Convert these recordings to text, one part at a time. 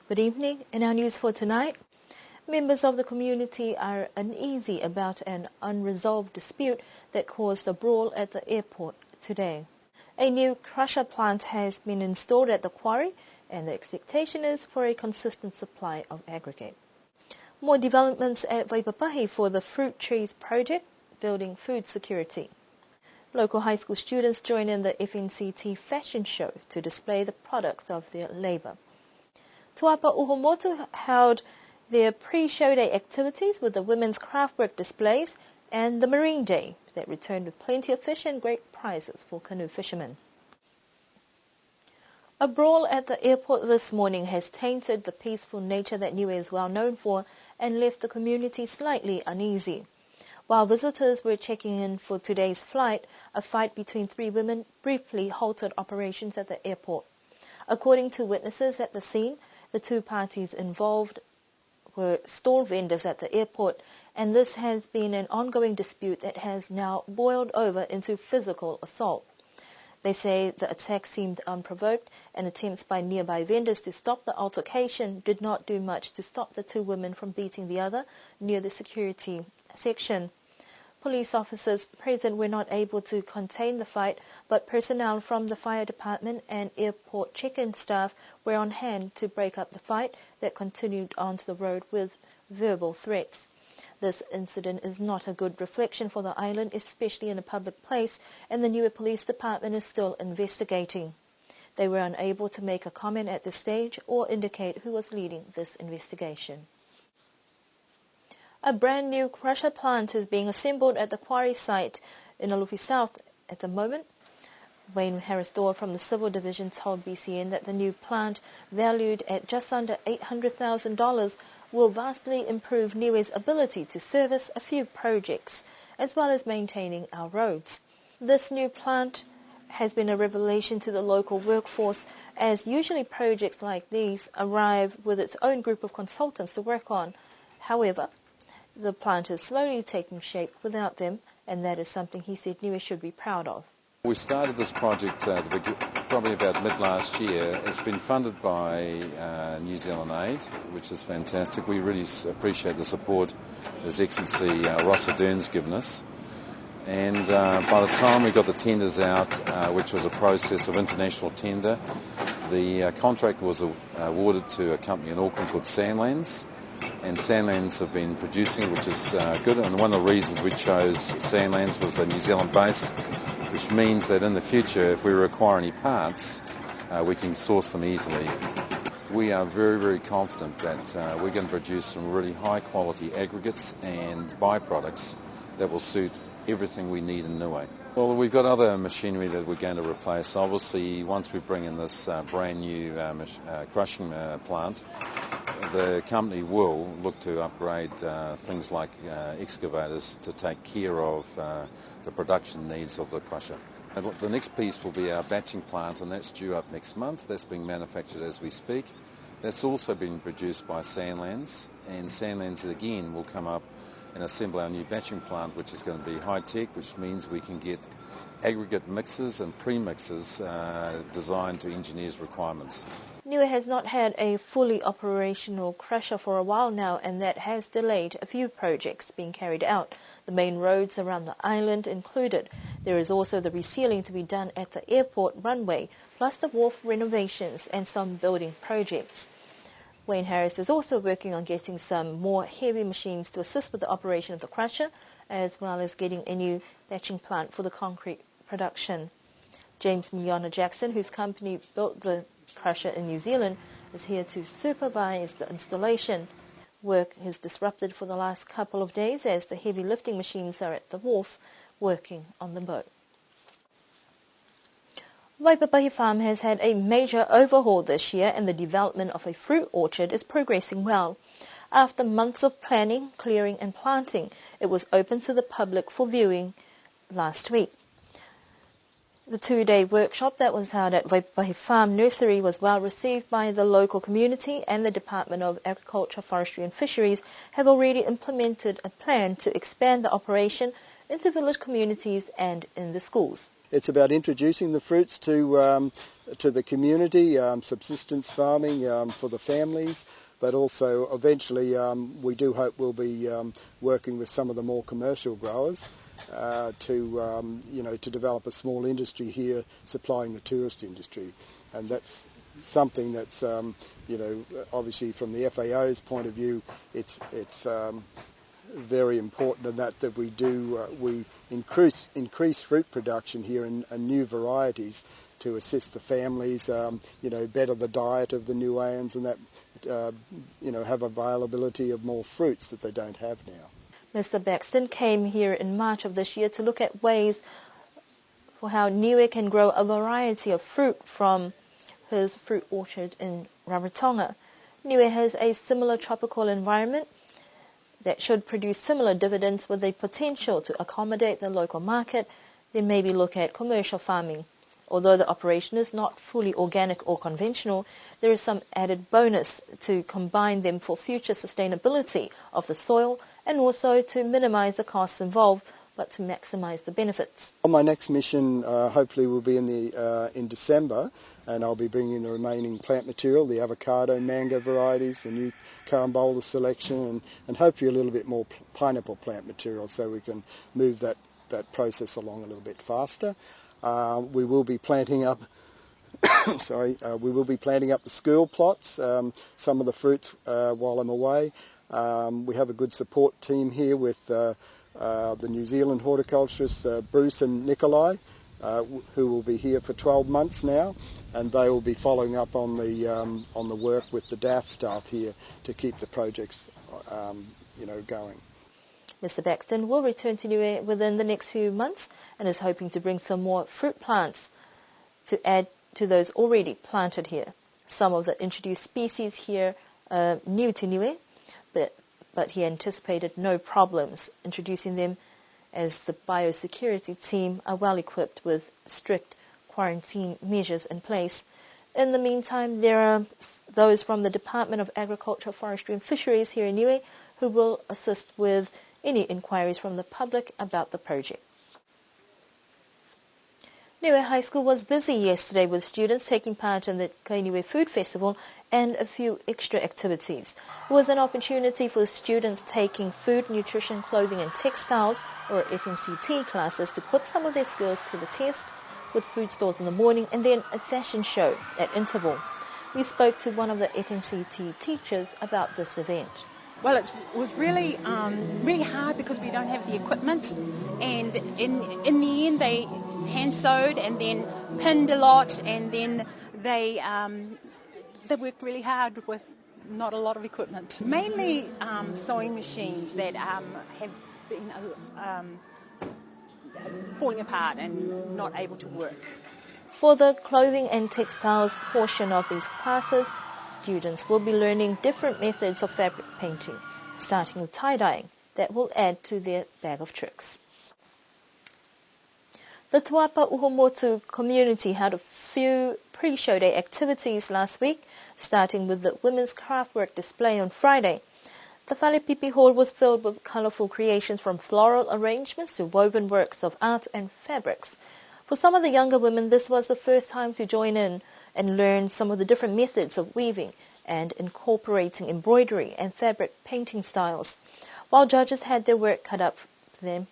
Good evening. In our news for tonight, members of the community are uneasy about an unresolved dispute that caused a brawl at the airport today. A new crusher plant has been installed at the quarry, and the expectation is for a consistent supply of aggregate. More developments at Waipapahi for the Fruit Trees project, building food security. Local high school students join in the FNCT fashion show to display the products of their labour. Tuapa Uhomotu held their pre-show day activities with the women's craftwork displays and the Marine Day that returned with plenty of fish and great prizes for canoe fishermen. A brawl at the airport this morning has tainted the peaceful nature that Niue is well known for and left the community slightly uneasy. While visitors were checking in for today's flight, a fight between three women briefly halted operations at the airport. According to witnesses at the scene, the two parties involved were stall vendors at the airport, and this has been an ongoing dispute that has now boiled over into physical assault. They say the attack seemed unprovoked, and attempts by nearby vendors to stop the altercation did not do much to stop the two women from beating the other near the security section. Police officers present were not able to contain the fight, but personnel from the fire department and airport check-in staff were on hand to break up the fight that continued onto the road with verbal threats. This incident is not a good reflection for the island, especially in a public place, and the Niue Police Department is still investigating. They were unable to make a comment at this stage or indicate who was leading this investigation. A brand new crusher plant is being assembled at the quarry site in Alufi South at the moment. Wayne Harris-Dorr from the Civil Division told BCN that the new plant, valued at just under $800,000, will vastly improve Niue's ability to service a few projects, as well as maintaining our roads. This new plant has been a revelation to the local workforce, as usually projects like these arrive with its own group of consultants to work on. However, the plant is slowly taking shape without them, and that is something he said Niue should be proud of. We started this project probably about mid-last year. It's been funded by New Zealand Aid, which is fantastic. We really appreciate the support His Excellency Ross Ardern's given us. And by the time we got the tenders out, which was a process of international tender, the contract was awarded to a company in Auckland called Sandlands. And Sandlands have been producing, which is good. And one of the reasons we chose Sandlands was the New Zealand base, which means that in the future, if we require any parts, we can source them easily. We are very, very confident that we're going to produce some really high quality aggregates and byproducts that will suit everything we need in Niue. Well, we've got other machinery that we're going to replace. Obviously, once we bring in this brand new crushing plant, the company will look to upgrade things like excavators to take care of the production needs of the crusher. The next piece will be our batching plant, and that's due up next month. That's being manufactured as we speak. That's also been produced by Sandlands, and Sandlands again will come up and assemble our new batching plant, which is going to be high-tech, which means we can get aggregate mixes and pre-mixes designed to engineers' requirements. Niue has not had a fully operational crusher for a while now, and that has delayed a few projects being carried out, the main roads around the island included. There is also the resealing to be done at the airport runway, plus the wharf renovations and some building projects. Wayne Harris is also working on getting some more heavy machines to assist with the operation of the crusher, as well as getting a new batching plant for the concrete production. James Miliona Jackson, whose company built the crusher in New Zealand, is here to supervise the installation. Work has disrupted for the last couple of days as the heavy lifting machines are at the wharf working on the boat. Waipapahi Farm has had a major overhaul this year, and the development of a fruit orchard is progressing well. After months of planning, clearing and planting, it was open to the public for viewing last week. The two-day workshop that was held at Waipapahi Farm Nursery was well received by the local community, and the Department of Agriculture, Forestry and Fisheries have already implemented a plan to expand the operation into village communities and in the schools. It's about introducing the fruits to the community, subsistence farming for the families, but also eventually we do hope we'll be working with some of the more commercial growers to develop a small industry here supplying the tourist industry. And that's something that's, obviously from the FAO's point of view, it's very important in that we increase fruit production here and new varieties to assist the families, better the diet of the Niueans and that, have availability of more fruits that they don't have now. Mr. Baxton came here in March of this year to look at ways for how Niue can grow a variety of fruit from his fruit orchard in Rarotonga. Niue has a similar tropical environment that should produce similar dividends with the potential to accommodate the local market, then maybe look at commercial farming. Although the operation is not fully organic or conventional, there is some added bonus to combine them for future sustainability of the soil and also to minimize the costs involved, but to maximize the benefits. My next mission hopefully will be in December, and I'll be bringing the remaining plant material, the avocado, mango varieties, the new carambola selection, and hopefully a little bit more pineapple plant material so we can move that process along a little bit faster. We will be planting up the school plots, some of the fruits while I'm away. We have a good support team here with the New Zealand horticulturists Bruce and Nikolai, who will be here for 12 months now, and they will be following up on the work with the DAF staff here to keep the projects going. Mr. Baxton will return to Niue within the next few months and is hoping to bring some more fruit plants to add to those already planted here. Some of the introduced species here are new to Niue, but he anticipated no problems introducing them as the biosecurity team are well equipped with strict quarantine measures in place. In the meantime, there are those from the Department of Agriculture, Forestry and Fisheries here in Niue who will assist with any inquiries from the public about the project. Niue High School was busy yesterday with students taking part in the Kainui Food Festival and a few extra activities. It was an opportunity for students taking food, nutrition, clothing and textiles or FNCT classes to put some of their skills to the test with food stalls in the morning and then a fashion show at interval. We spoke to one of the FNCT teachers about this event. Well, it was really hard because we don't have the equipment, and in the end they hand sewed and then pinned a lot, and then they worked really hard with not a lot of equipment. Mainly sewing machines that have been falling apart and not able to work. For the clothing and textiles portion of these classes, students will be learning different methods of fabric painting, starting with tie-dyeing, that will add to their bag of tricks. The Tuapa Uhomotu community had a few pre-show day activities last week, starting with the women's craftwork display on Friday. The Whalepipi Hall was filled with colourful creations from floral arrangements to woven works of art and fabrics. For some of the younger women, this was the first time to join in and learn some of the different methods of weaving and incorporating embroidery and fabric painting styles. While judges had their work cut up for them,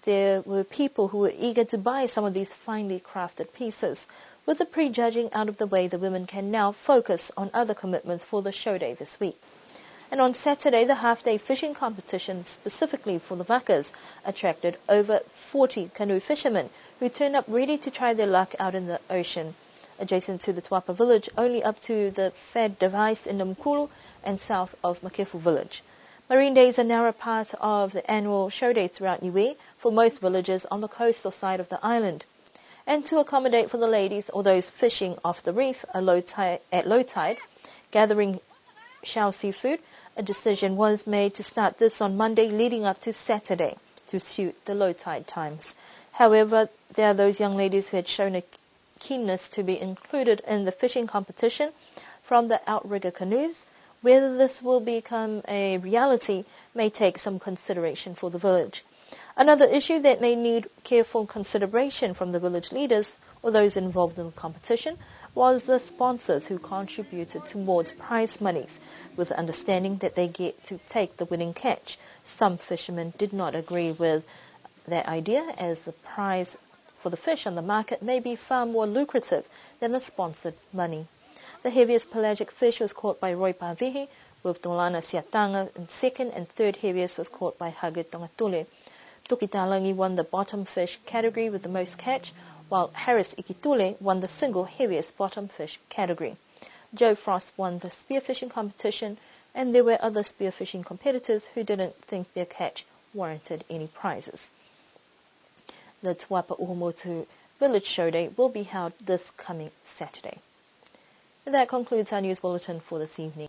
there were people who were eager to buy some of these finely crafted pieces. With the pre-judging out of the way, the women can now focus on other commitments for the show day this week. And on Saturday, the half-day fishing competition, specifically for the wakas, attracted over 40 canoe fishermen who turned up ready to try their luck out in the ocean. Adjacent to the Tuapa village, only up to the Fed device in Namkulu and south of Makefu village. Marine days are now a part of the annual show days throughout Niue for most villages on the coastal side of the island. And to accommodate for the ladies or those fishing off the reef at low tide, gathering shell seafood, a decision was made to start this on Monday leading up to Saturday to suit the low tide times. However, there are those young ladies who had shown a keenness to be included in the fishing competition from the outrigger canoes. Whether this will become a reality may take some consideration for the village. Another issue that may need careful consideration from the village leaders or those involved in the competition was the sponsors who contributed towards prize monies with the understanding that they get to take the winning catch. Some fishermen did not agree with that idea, as the prize for the fish on the market may be far more lucrative than the sponsored money. The heaviest pelagic fish was caught by Roy Pavihi, with Dolana Siatanga in second, and third heaviest was caught by Hage Tongatule. Tukitalangi won the bottom fish category with the most catch, while Harris Ikitule won the single heaviest bottom fish category. Joe Frost won the spearfishing competition, and there were other spearfishing competitors who didn't think their catch warranted any prizes. The Te Wapa Uhumotu Village Show Day will be held this coming Saturday. That concludes our news bulletin for this evening.